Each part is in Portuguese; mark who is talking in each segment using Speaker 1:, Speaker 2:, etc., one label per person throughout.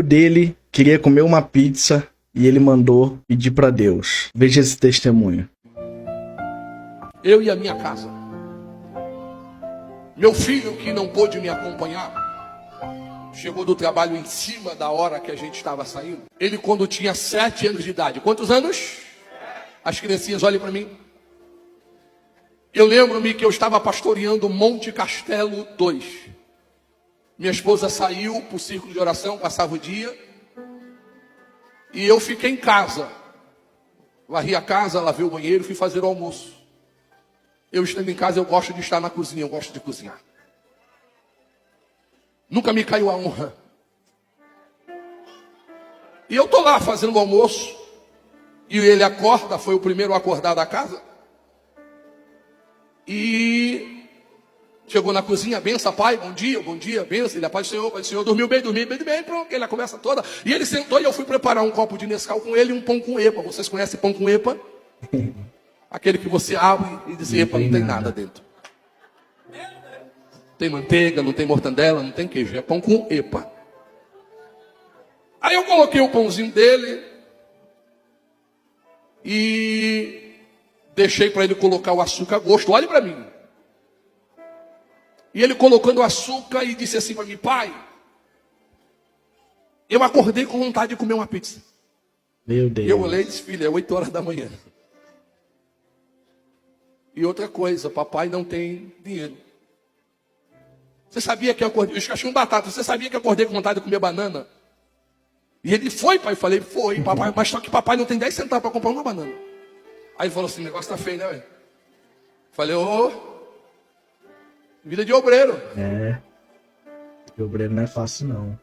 Speaker 1: Dele queria comer uma pizza e ele mandou pedir para Deus. Veja esse testemunho.
Speaker 2: Eu e a minha casa. Meu filho, que não pôde me acompanhar, chegou do trabalho em cima da hora que a gente estava saindo. Ele, quando tinha 7 anos de idade. Quantos anos? As criancinhas, olhem para mim. Eu lembro-me que eu estava pastoreando Monte Castelo 2. Minha esposa saiu para o círculo de oração, passava o dia. E eu fiquei em casa. Varri a casa, lavei o banheiro, fui fazer o almoço. Eu estando em casa, eu gosto de estar na cozinha, eu gosto de cozinhar. Nunca me caiu a honra. E eu estou lá fazendo o almoço. E ele acorda, foi o primeiro a acordar da casa. E chegou na cozinha, benção, pai, bom dia, benção. Ele, paz do Senhor, dormiu bem, pronto, aquela conversa toda. E ele sentou e eu fui preparar um copo de Nescau com ele e um pão com epa. Vocês conhecem pão com epa? Aquele que você abre e diz, epa, não tem nada dentro. Não tem manteiga, não tem mortandela, não tem queijo, é pão com epa. Aí eu coloquei o pãozinho dele e deixei para ele colocar o açúcar a gosto. Olhe para mim. E ele colocando o açúcar e disse assim para mim, pai, eu acordei com vontade de comer uma pizza.
Speaker 1: Meu Deus.
Speaker 2: Eu olhei e disse, filho, é 8 horas da manhã. E outra coisa, papai não tem dinheiro. Você sabia que eu acordei, eu cachimbo batata, você sabia que eu acordei com vontade de comer banana? E ele foi, pai, eu falei, foi, papai, mas só que papai não tem 10 centavos para comprar uma banana. Aí ele falou assim, o negócio tá feio, né, velho? Falei, vida de obreiro.
Speaker 1: De obreiro não é fácil, não.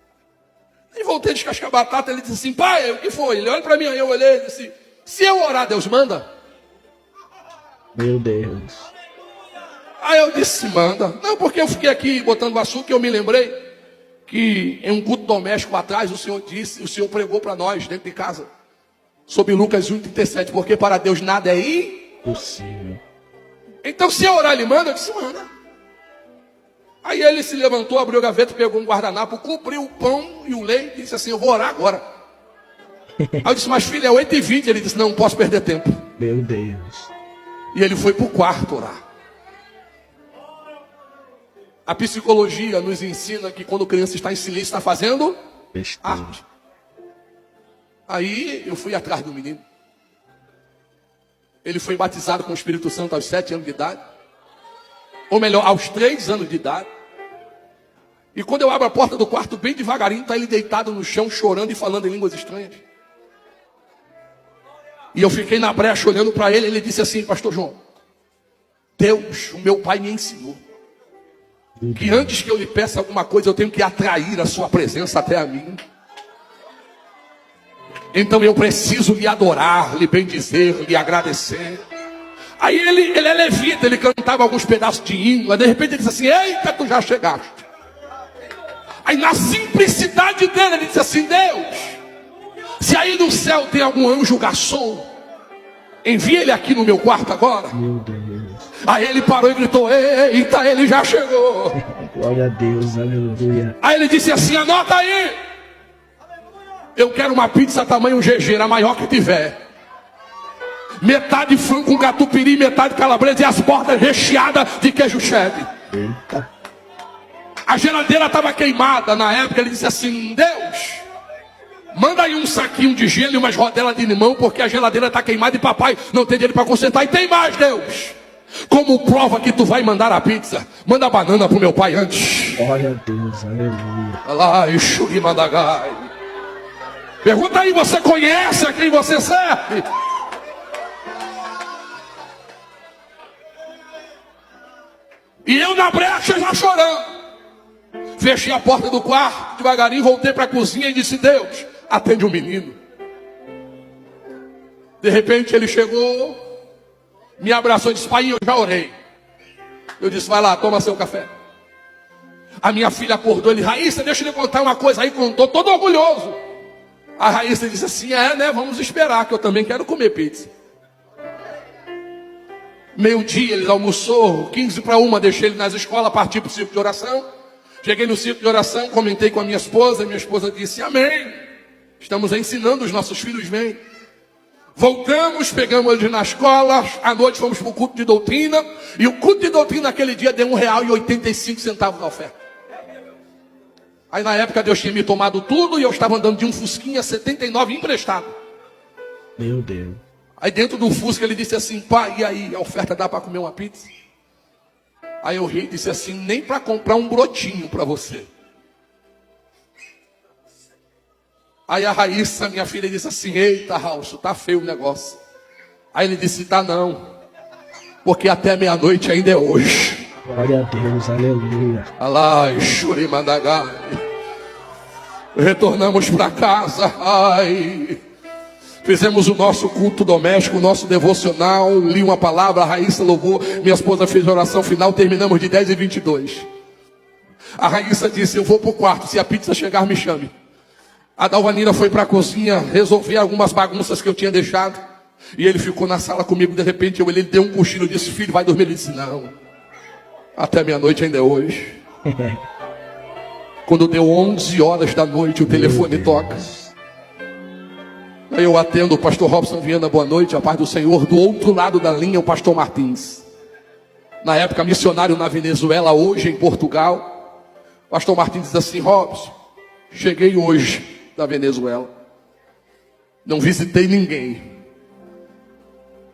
Speaker 2: Aí voltei a descascar batata, ele disse assim, pai, o que foi? Ele olha para mim, aí eu olhei e disse, se eu orar, Deus manda?
Speaker 1: Meu Deus.
Speaker 2: Aí eu disse, manda. Não, porque eu fiquei aqui botando açúcar e eu me lembrei que em um culto doméstico atrás, o Senhor pregou para nós dentro de casa, sobre Lucas 1,37, porque para Deus nada é
Speaker 1: impossível.
Speaker 2: Então se eu orar, ele manda? Eu disse, manda. Aí ele se levantou, abriu a gaveta, pegou um guardanapo, cobriu o pão e o leite e disse assim, eu vou orar agora. Aí eu disse, mas filho, é 8h20. Ele disse, não posso perder tempo.
Speaker 1: Meu Deus.
Speaker 2: E ele foi para o quarto orar. A psicologia nos ensina que quando a criança está em silêncio, está fazendo arte. Aí eu fui atrás do menino. Ele foi batizado com o Espírito Santo aos 7 anos de idade. Ou melhor, aos 3 anos de idade. E quando eu abro a porta do quarto, bem devagarinho, está ele deitado no chão, chorando e falando em línguas estranhas. E eu fiquei na brecha olhando para ele. Ele disse assim, pastor João, Deus, o meu pai me ensinou que antes que eu lhe peça alguma coisa, eu tenho que atrair a sua presença até a mim. Então eu preciso lhe adorar, lhe bendizer, lhe agradecer. Aí ele é levita, ele cantava alguns pedaços de hino. Aí de repente ele disse assim, eita, tu já chegaste. Aí na simplicidade dele, ele disse assim, Deus, se aí no céu tem algum anjo garçom, envia ele aqui no meu quarto agora.
Speaker 1: Meu Deus.
Speaker 2: Aí ele parou e gritou, eita, ele já chegou.
Speaker 1: Glória a Deus, aleluia.
Speaker 2: Aí ele disse assim, anota aí. Eu quero uma pizza tamanho GG, a maior que tiver. Metade frango com catupiry, metade calabresa e as bordas recheadas de queijo cheddar.
Speaker 1: Eita.
Speaker 2: A geladeira estava queimada na época. Ele disse assim, Deus, manda aí um saquinho de gelo e umas rodelas de limão, porque a geladeira está queimada e papai não tem dinheiro para consertar. E tem mais, Deus, como prova que tu vai mandar a pizza, manda a banana pro meu pai antes.
Speaker 1: Glória a Deus, aleluia.
Speaker 2: Lá, Ixuri Mandagai. Pergunta aí, você conhece a quem você serve? E eu na brecha já chorando. Fechei a porta do quarto, devagarinho, voltei para a cozinha e disse, Deus, atende o menino. De repente ele chegou, me abraçou e disse, pai, eu já orei. Eu disse, vai lá, toma seu café. A minha filha acordou, ele, Raíssa, deixa eu lhe contar uma coisa. Aí contou, todo orgulhoso. A Raíssa disse assim, né, vamos esperar, que eu também quero comer pizza. Meio-dia ele almoçou, 12:45, deixei ele nas escolas, parti para o círculo de oração. Cheguei no círculo de oração, comentei com a minha esposa disse, amém. Estamos ensinando os nossos filhos bem. Voltamos, pegamos eles na escola, à noite fomos para o culto de doutrina, e o culto de doutrina naquele dia deu R$1,85 na oferta. Aí na época Deus tinha me tomado tudo, e eu estava andando de um Fusquinha 79 emprestado.
Speaker 1: Meu Deus.
Speaker 2: Aí dentro do Fusca ele disse assim, pai, e aí, a oferta dá para comer uma pizza? Aí eu ri e disse assim, nem para comprar um brotinho para você. Aí a Raíssa, minha filha, disse assim, eita, Raucho, tá feio o negócio. Aí ele disse, tá não, porque até meia-noite ainda é hoje.
Speaker 1: Glória a Deus, aleluia.
Speaker 2: Alai, Shurimandagai. Retornamos para casa, ai... Fizemos o nosso culto doméstico, o nosso devocional, li uma palavra, a Raíssa louvou, minha esposa fez a oração final, terminamos de 10h22. A Raíssa disse, eu vou para o quarto, se a pizza chegar me chame. A Dalvanina foi para a cozinha resolver algumas bagunças que eu tinha deixado, e ele ficou na sala comigo, de repente ele deu um cochilo, disse, filho, vai dormir. Ele disse, não, até meia-noite ainda é hoje. Quando deu 11 horas da noite, o telefone toca. Aí eu atendo o pastor Robson Viana, boa noite, a paz do Senhor. Do outro lado da linha, o pastor Martins. Na época, missionário na Venezuela, hoje em Portugal. O pastor Martins diz assim, Robson, cheguei hoje da Venezuela. Não visitei ninguém.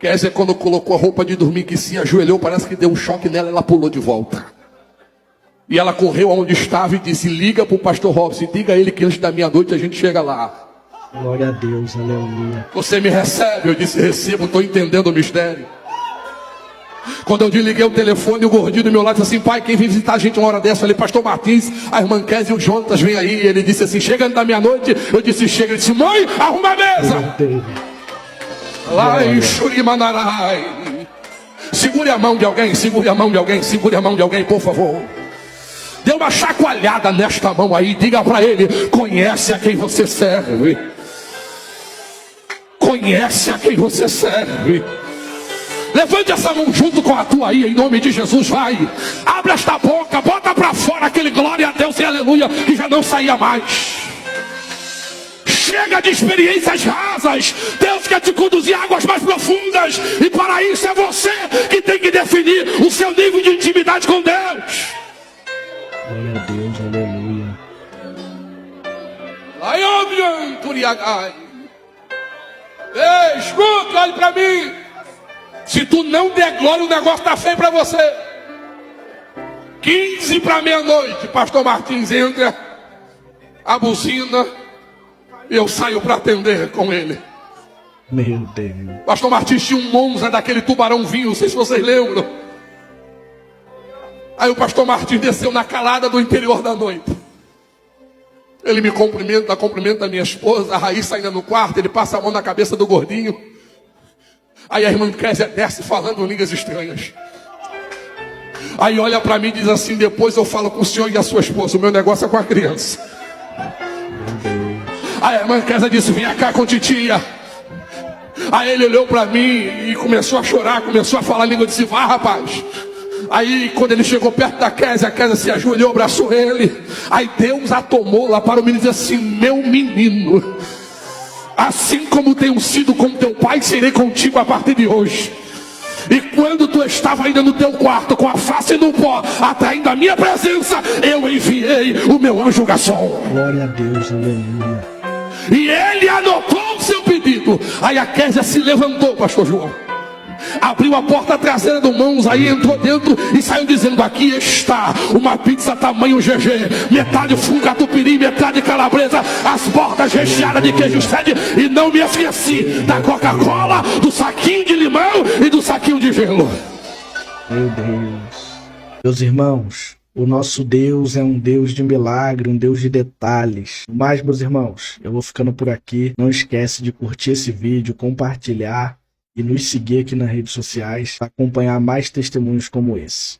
Speaker 2: Quer dizer, quando colocou a roupa de dormir, que se ajoelhou, parece que deu um choque nela, ela pulou de volta. E ela correu aonde estava e disse, liga para o pastor Robson e diga a ele que antes da meia-noite a gente chega lá.
Speaker 1: Glória a Deus, aleluia.
Speaker 2: Você me recebe? Eu disse, recebo, estou entendendo o mistério. Quando eu desliguei o telefone, o gordinho do meu lado disse assim, pai, quem vem visitar a gente uma hora dessa? Eu falei, pastor Martins, a irmã Kézia e o Jonatas vem aí. Ele disse assim, chega da meia-noite. Eu disse, chega. Ele disse, mãe, arruma a mesa. Lá em Churimanarai. Segure a mão de alguém, segure a mão de alguém, segure a mão de alguém, por favor. Dê uma chacoalhada nesta mão aí, diga para ele, conhece a quem você serve. Conhece a quem você serve. Levante essa mão junto com a tua aí, em nome de Jesus, vai. Abre esta boca, bota para fora aquele glória a Deus e aleluia, que já não saía mais. Chega de experiências rasas. Deus quer te conduzir a águas mais profundas. E para isso é você que tem que definir o seu nível de intimidade com Deus.
Speaker 1: Glória a Deus, aleluia.
Speaker 2: Ei, escuta, olhe para mim. Se tu não der glória, o negócio está feio para você. 15 para meia-noite, pastor Martins entra, a buzina, e eu saio para atender com ele.
Speaker 1: Meu Deus.
Speaker 2: Pastor Martins tinha um Monza daquele tubarão vinho, não sei se vocês lembram. Aí o pastor Martins desceu na calada do interior da noite. Ele me cumprimenta a minha esposa, a Raíssa ainda no quarto, ele passa a mão na cabeça do gordinho. Aí a irmã Kézia desce falando línguas estranhas. Aí olha para mim e diz assim, depois eu falo com o senhor e a sua esposa, o meu negócio é com a criança. Aí a irmã Kézia disse, vem cá com titia. Aí ele olhou para mim e começou a chorar, começou a falar língua, eu disse, vá rapaz. Aí quando ele chegou perto da Kézia, a Kézia se ajoelhou, abraçou ele. Aí Deus a tomou lá para o menino e disse assim, meu menino, assim como tenho sido com teu pai, serei contigo a partir de hoje. E quando tu estava ainda no teu quarto, com a face no pó, atraindo a minha presença, eu enviei o meu anjo garçom.
Speaker 1: Glória a Deus, aleluia.
Speaker 2: E ele anotou o seu pedido. Aí a Kézia se levantou, pastor João, abriu a porta traseira do Monza, aí entrou dentro e saiu dizendo, aqui está uma pizza tamanho GG, metade fungo catupiry, metade calabresa, as bordas recheadas de queijo sede, e não me esqueci da Coca-Cola, do saquinho de limão e do saquinho de gelo.
Speaker 1: Meu Deus. Meus irmãos, o nosso Deus é um Deus de milagre, um Deus de detalhes. Mas, meus irmãos, eu vou ficando por aqui. Não esquece de curtir esse vídeo, compartilhar e nos seguir aqui nas redes sociais para acompanhar mais testemunhos como esse.